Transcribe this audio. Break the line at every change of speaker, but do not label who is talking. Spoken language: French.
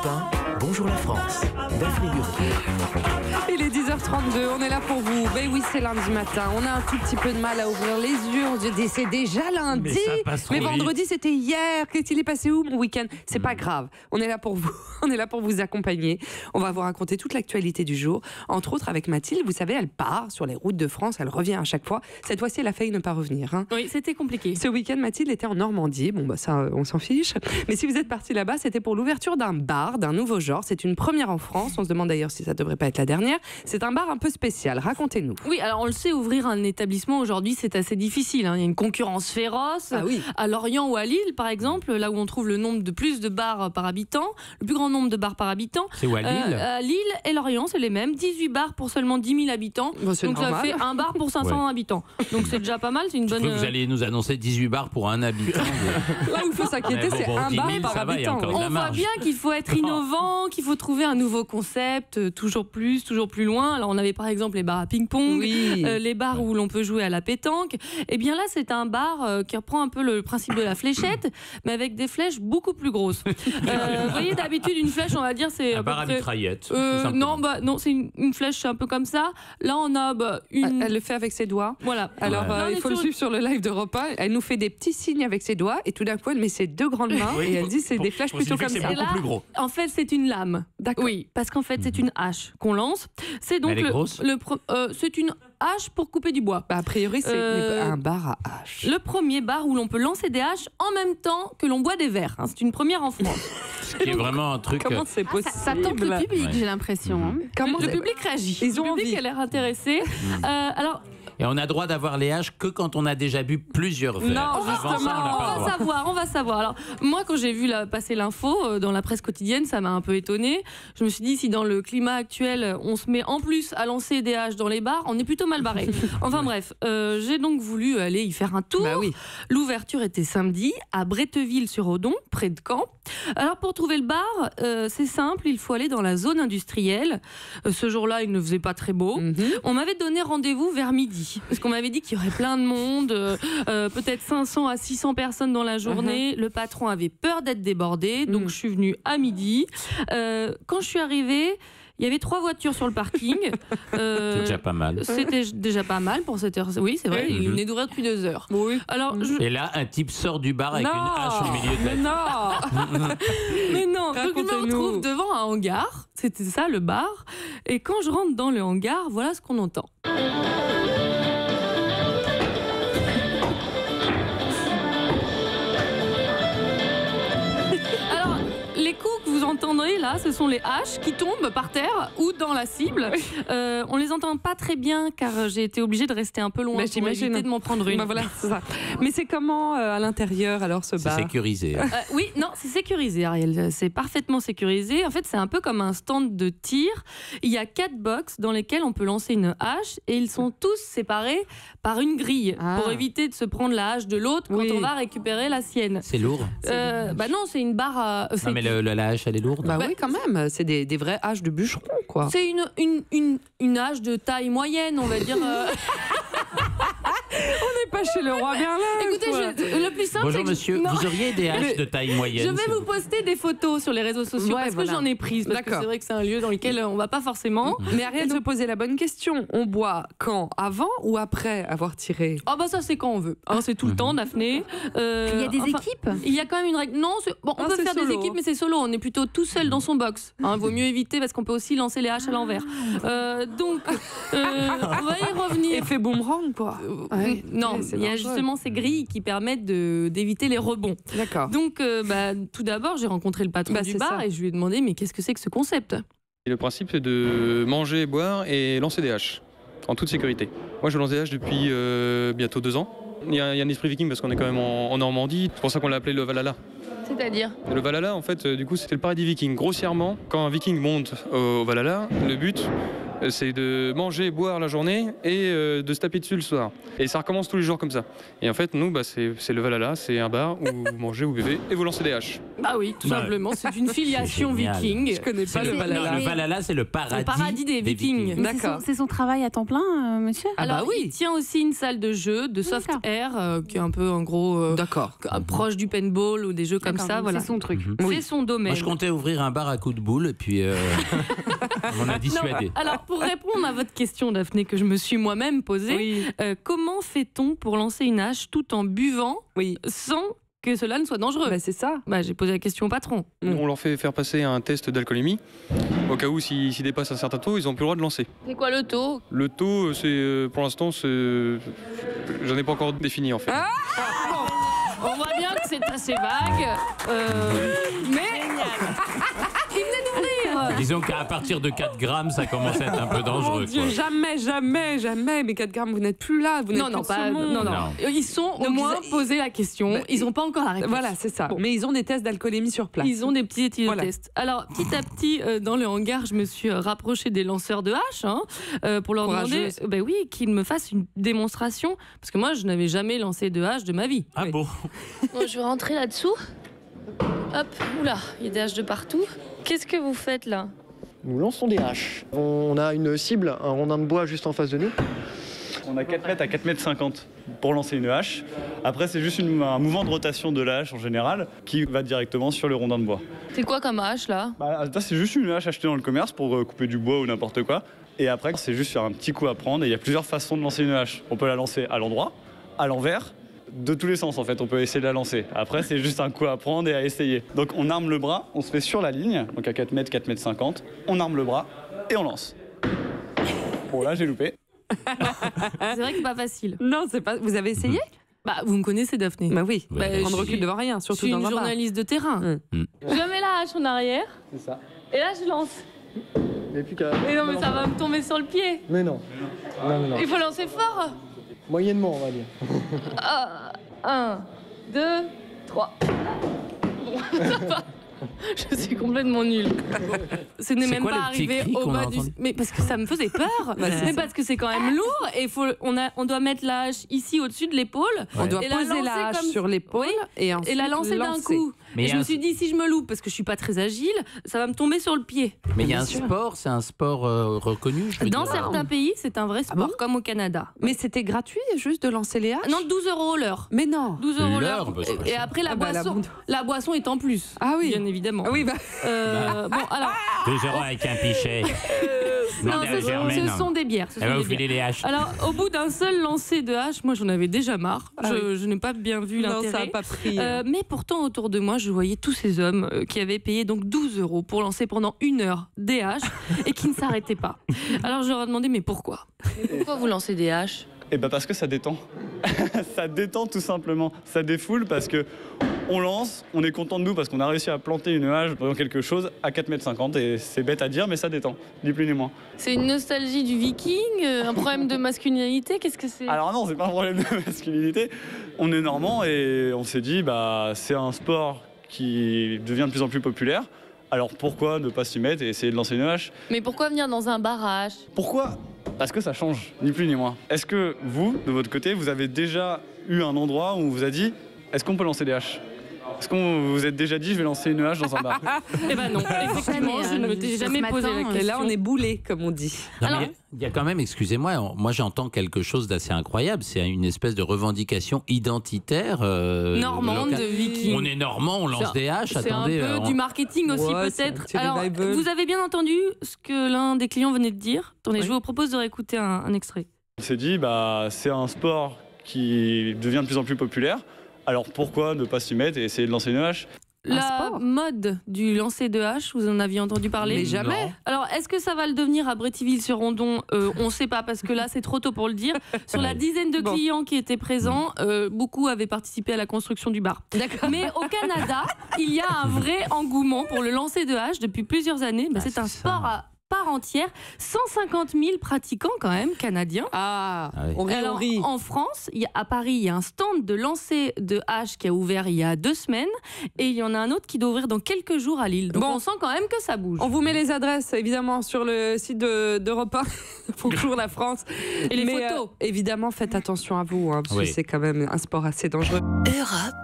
Europe 1, Bonjour la France, Daphné Burki.
Il est 10h32, on est là pour vous. Ben oui, c'est lundi matin. On a un tout petit peu de mal à ouvrir les yeux. On se dit, c'est déjà lundi. Mais vendredi, c'était hier. Qu'est-ce qu'il est passé où mon week-end? C'est pas grave. On est là pour vous. On est là pour vous accompagner. On va vous raconter toute l'actualité du jour. Entre autres, avec Mathilde, vous savez, elle part sur les routes de France. Elle revient à chaque fois. Cette fois-ci, elle a failli ne pas revenir. Hein.
Oui, c'était compliqué.
Ce week-end, Mathilde était en Normandie. Bon, bah ça, on s'en fiche. Mais si vous êtes parti là-bas, c'était pour l'ouverture d'un bar, d'un nouveau genre. C'est une première en France. On se demande d'ailleurs si ça devrait pas être la dernière. C'est un bar un peu spécial. Racontez-nous.
Oui, alors on le sait, ouvrir un établissement aujourd'hui, c'est assez difficile. Hein. Il y a une concurrence féroce.
Ah oui.
À Lorient ou à Lille, par exemple, là où on trouve le nombre de plus de bars par habitant, le plus grand nombre de bars par habitant.
C'est où à Lille
À Lille et Lorient, c'est les mêmes. 18 bars pour seulement 10 000 habitants.
Bon,
donc
normal.
ça fait un bar pour 500 habitants. Donc c'est déjà pas mal. C'est une bonne.
Vous allez nous annoncer 18 bars pour un habitant.
Là où il faut s'inquiéter, c'est un
10 000,
bar par
ça va, il y a
habitant.
encore de la
On voit
marge.
bien qu'il faut être innovant, qu'il faut trouver un nouveau concept, toujours plus loin. Alors on avait par exemple les bars à ping-pong,
Oui.
les bars où l'on peut jouer à la pétanque. Et bien là, c'est un bar qui reprend un peu le principe de la fléchette, mais avec des flèches beaucoup plus grosses. Vous voyez, d'habitude, une flèche, on va dire, c'est
Un
à peu
bar à
près...
mitraillette.
Non, c'est une flèche un peu comme ça. Là, on a une...
Elle le fait avec ses doigts.
Voilà.
Alors,
Là, on
il
est
faut le
sur-
suivre sur le live d'Europe 1. Elle nous fait des petits signes avec ses doigts et tout d'un coup, elle met ses deux grandes mains et elle dit c'est des flèches plutôt comme ça.
C'est beaucoup plus gros.
En fait, c'est une lame.
D'accord.
Oui, parce qu'en fait, c'est une hache qu'on lance. C'est donc
Elle est grosse
c'est une hache pour couper du bois.
Bah, a priori, c'est un bar à hache.
Le premier bar où l'on peut lancer des haches en même temps que l'on boit des verres. Hein. C'est une première en France.
Ce qui est vraiment un truc.
Comment c'est possible?
Ça tente le public, j'ai l'impression. hein.
Comment
Le public réagit.
Ils ont
le public
envie.
a l'air intéressé. Alors,
Et on a droit d'avoir les haches que quand on a déjà bu plusieurs verres.
Non,
Avant ça, on n'a pas le droit.
on va savoir. Alors, moi, quand j'ai vu passer l'info dans la presse quotidienne, ça m'a un peu étonnée. Je me suis dit, si dans le climat actuel, on se met en plus à lancer des haches dans les bars, on est plutôt mal barré. Enfin bref, j'ai donc voulu aller y faire un tour.
Bah oui.
L'ouverture était samedi à Bretteville-sur-Odon, près de Caen. Alors, pour trouver le bar, c'est simple, il faut aller dans la zone industrielle. Ce jour-là, il ne faisait pas très beau. On m'avait donné rendez-vous vers midi. Parce qu'on m'avait dit qu'il y aurait plein de monde, peut-être 500 à 600 personnes dans la journée. Le patron avait peur d'être débordé, donc je suis venue à midi. Quand je suis arrivée, il y avait 3 voitures sur le parking.
C'est déjà pas mal.
C'était déjà pas mal pour cette heure. Oui, c'est vrai, il venait d'ouvrir depuis 2 heures.
Oui.
Alors,
Et là, un type sort du bar avec une hache au milieu de la
mais non.
Mais non, donc je me
Racontez-nous.
retrouve devant un hangar. C'était ça le bar. Et quand je rentre dans le hangar, voilà ce qu'on entend. Alors, les coups que vous entendrez là, ce sont les haches qui tombent par terre ou dans la cible. On les entend pas très bien car j'ai été obligée de rester un peu loin
Bah,
pour
j'imagine.
éviter de m'en prendre une.
Bah voilà, c'est ça. Mais c'est comment à l'intérieur alors ce
C'est
bar?
sécurisé.
Oui, non, c'est sécurisé, Ariel. C'est parfaitement sécurisé. En fait, c'est un peu comme un stand de tir. Il y a 4 box dans lesquels on peut lancer une hache et ils sont tous séparés par une grille pour éviter de se prendre la hache de l'autre quand on va récupérer la sienne.
C'est lourd.
Bah non, c'est une barre à...
Non, mais la hache, elle est lourde.
Bah oui, quand même. C'est des vraies haches de bûcheron, quoi.
C'est une hache de taille moyenne, on va dire.
On n'est pas chez le roi Merlin.
Écoutez,
quoi.
le plus simple,
Bonjour
c'est que
monsieur,
Non.
vous auriez des haches de taille moyenne
Je vais
s'il
vous
vous plaît.
poster des photos sur les réseaux sociaux
Ouais,
parce
voilà.
que j'en ai prises. Parce que
D'accord.
c'est vrai que c'est un lieu dans lequel on va pas forcément.
Mais Ariel se posait la bonne question. On boit quand? Avant ou après avoir tiré?
Ah bah ça c'est quand on veut. Hein, c'est tout le temps, Daphné.
Il y a des équipes.
Il y a quand même une règle. Non, on
Ah,
peut
c'est
faire des
solo.
équipes, mais c'est solo. On est plutôt tout seul dans son box. Vaut mieux éviter parce qu'on peut aussi lancer les haches à l'envers. Donc, on va y revenir.
Effet boomerang, quoi. Ouais.
Non,
Ouais, c'est
il y a
dangereux.
justement ces grilles qui permettent d'éviter les rebonds.
D'accord.
Donc, tout d'abord, j'ai rencontré le patron
Bah,
du
c'est
bar
ça.
et je lui ai demandé mais qu'est-ce que c'est que ce concept?
Et le principe, c'est de manger, boire et lancer des haches, en toute sécurité. Moi, je lance des haches depuis bientôt 2 ans. Il y a un esprit viking parce qu'on est quand même en Normandie. C'est pour ça qu'on l'a appelé le Valhalla.
C'est-à-dire?
Le Valhalla, en fait, du coup, c'était le paradis viking. Grossièrement, quand un viking monte au Valhalla, le but, c'est de manger, boire la journée et de se taper dessus le soir. Et ça recommence tous les jours comme ça. Et en fait, nous, c'est le Valhalla, c'est un bar où vous mangez, vous buvez et vous lancez des haches.
Bah oui, tout simplement. C'est une filiation
C'est génial.
viking.
Je connais pas le Valhalla.
Non, le Valhalla, c'est le paradis
des Vikings.
Mais
D'accord.
c'est son travail à temps plein, monsieur?
Alors,
bah oui.
il tient aussi une salle de jeu, de soft
D'accord.
air, qui est un peu, en gros,
D'accord.
proche du paintball ou des jeux comme
D'accord,
ça.
donc
Voilà.
c'est son truc.
C'est son domaine.
Moi, je comptais ouvrir un bar à coups de boule, et puis on m'en a dissuadé.
Non, alors, pour répondre à votre question, Daphné, que je me suis moi-même posée,
Oui.
comment fait-on pour lancer une hache tout en buvant
Oui.
sans que cela ne soit dangereux?
Bah, c'est ça.
Bah, j'ai posé la question au patron.
On leur fait faire passer un test d'alcoolémie. Au cas où, s'ils dépassent un certain taux, ils n'ont plus le droit de lancer.
C'est quoi le taux?
Le taux, c'est pour l'instant, j'en ai pas encore défini en fait.
On voit bien que c'est assez vague. Mais il venait d'ouvrir.
Disons qu'à partir de 4 grammes, ça commence à être un peu
Mon
dangereux.
Dieu,
quoi.
jamais. Mais 4 grammes, vous n'êtes plus là. Vous n'êtes
Non,
plus
non,
de ce
pas.
monde.
Non. Ils sont au
Donc,
moins
ils-
posé la question.
Bah,
Ils n'ont pas encore la réponse.
Voilà, c'est ça.
Bon.
Mais ils ont des tests d'alcoolémie sur place.
Ils ont des petits
Voilà.
tests. Alors, petit à petit, dans le hangar, je me suis rapprochée des lanceurs de haches pour leur demander qu'ils me fassent une démonstration. Parce que moi, je n'avais jamais lancé de hache de ma vie.
Ah bon?
Bon, je vais rentrer là-dessous. Hop, oula, il y a des haches de partout. Qu'est-ce que vous faites là?
Nous lançons des haches. On a une cible, un rondin de bois juste en face de nous.
On a 4 mètres à 4 mètres 50 pour lancer une hache. Après, c'est juste un mouvement de rotation de la hache en général qui va directement sur le rondin de bois.
C'est quoi comme hache là?
Ça, c'est juste une hache achetée dans le commerce pour couper du bois ou n'importe quoi. Et après, c'est juste faire un petit coup à prendre. Et il y a plusieurs façons de lancer une hache. On peut la lancer à l'endroit, à l'envers, de tous les sens en fait. On peut essayer de la lancer. Après, c'est juste un coup à prendre et à essayer. Donc, on arme le bras, on se met sur la ligne, donc à 4 mètres 50. On arme le bras et on lance. Bon, là, j'ai loupé.
C'est vrai que c'est pas facile.
Non, c'est pas. Vous avez essayé?
Bah, vous me connaissez, Daphné.
Bah oui.
Ouais.
Prendre recul devant rien,
Je
surtout
suis
dans
une
un bar.
journaliste de terrain.
Mm.
Je mets la hache en arrière.
C'est ça.
Et là, je lance.
Mais plus qu'à.
Mais non, mais ça va me tomber sur le pied.
Mais non. Non.
Il faut lancer fort.
Moyennement, on va dire.
1, 2, 3. Bon, ça va. Je suis complètement nulle. Ce n'est
C'est
même
quoi
pas
le petit
arrivé
cri
au
qu'on a
bas du.
entendu
Mais parce que ça me faisait peur.
c'est
Mais
ça.
parce que c'est quand même lourd et on doit mettre la hache ici au-dessus de l'épaule.
On doit
Et
poser
lancer
la hache
comme-
sur l'épaule et ensuite
Et la lancer d'un coup.
Mais
Et
il y
je
a
me
un-
suis dit, si je me loupe, parce que je suis pas très agile, ça va me tomber sur le pied.
Mais il y a
Bien
un
sûr.
sport, c'est un sport reconnu. je veux
Dans
dire.
certains pays, c'est un vrai sport, comme au Canada.
Mais c'était gratuit juste de lancer les haches?
Non, 12 € l'heure.
Mais non.
12 €
L'heure,
l'heure.
bah, c'est
Et après, la
Ah bah,
boisson, la boisson est en plus.
Ah oui.
Bien évidemment.
Ah oui, bah.
Bon, alors,
2 € avec un pichet.
non,
Demandez à Germaine.
ce sont des bières. ce
Elle
sont
va
des
vous filer
bières.
les haches.
Alors, au bout d'un seul lancer de hache, moi j'en avais déjà marre.
Ah
Je n'ai pas bien vu
Non, ça
l'intérêt.
n'a pas pris.
Mais pourtant, autour de moi, je voyais tous ces hommes qui avaient payé donc 12 € pour lancer pendant 1 heure des haches et qui ne s'arrêtaient pas. Alors, je leur ai demandé, mais pourquoi? Pourquoi vous lancez des haches?
Et bah parce que ça détend. Ça détend tout simplement. Ça défoule parce que on lance, on est content de nous parce qu'on a réussi à planter une hache dans quelque chose à 4 mètres 50 et c'est bête à dire mais ça détend, ni plus ni moins.
C'est une nostalgie du viking, un problème de masculinité, qu'est-ce que c'est?
Alors non, c'est pas un problème de masculinité. On est normand et on s'est dit bah c'est un sport qui devient de plus en plus populaire. Alors pourquoi ne pas s'y mettre et essayer de lancer une hache?
Mais pourquoi venir dans un bar à hache?
Pourquoi? Parce que ça change, ni plus ni moins. Est-ce que vous, de votre côté, vous avez déjà eu un endroit où on vous a dit est-ce qu'on peut lancer des haches? Est-ce qu'on vous êtes déjà dit je vais lancer une hache dans un bar?
Eh ben non, effectivement, je ne m'étais jamais posé la
Et
question.
là, on est boulé, comme on dit.
Non, mais
Alors-
il y a quand même, excusez-moi, moi j'entends quelque chose d'assez incroyable. C'est une espèce de revendication identitaire.
Normande,
locale.
viking.
On est normand, on lance des haches.
C'est
Attendez,
un peu du marketing aussi
Ouais, c'est un
peut-être.
petit
Alors,
revival.
vous avez bien entendu ce que l'un des clients venait de dire. Attendez,
Oui.
je vous propose de réécouter un extrait.
On s'est dit bah c'est un sport qui devient de plus en plus populaire. Alors pourquoi ne pas s'y mettre et essayer de lancer une hache?
La
sport.
mode du lancer de hache, vous en aviez entendu parler?
Mais jamais.
Non.
Alors, est-ce que ça va le devenir à Brétigny-sur-Rondon? On ne sait pas parce que là, c'est trop tôt pour le dire. Sur la dizaine de
Bon.
clients qui étaient présents, beaucoup avaient participé à la construction du bar. Mais au Canada, il y a un vrai engouement pour le lancer de hache depuis plusieurs années. Mais
Ah,
c'est un
c'est
sport
ça.
à part entière. 150 000 pratiquants quand même, canadiens.
Ah,
Ah oui.
on rit, on
Alors,
rit.
en France, à Paris, il y a un stand de lancer de hache qui a ouvert il y a 2 semaines et il y en a un autre qui doit ouvrir dans quelques jours à Lille. Donc
Bon.
on sent quand même que ça bouge.
On vous met les adresses, évidemment, sur le site d'Europe 1. Bonjour la France.
Et les
Mais,
photos.
évidemment, faites attention à vous, hein, parce
Oui.
que c'est quand même un sport assez dangereux.
Europe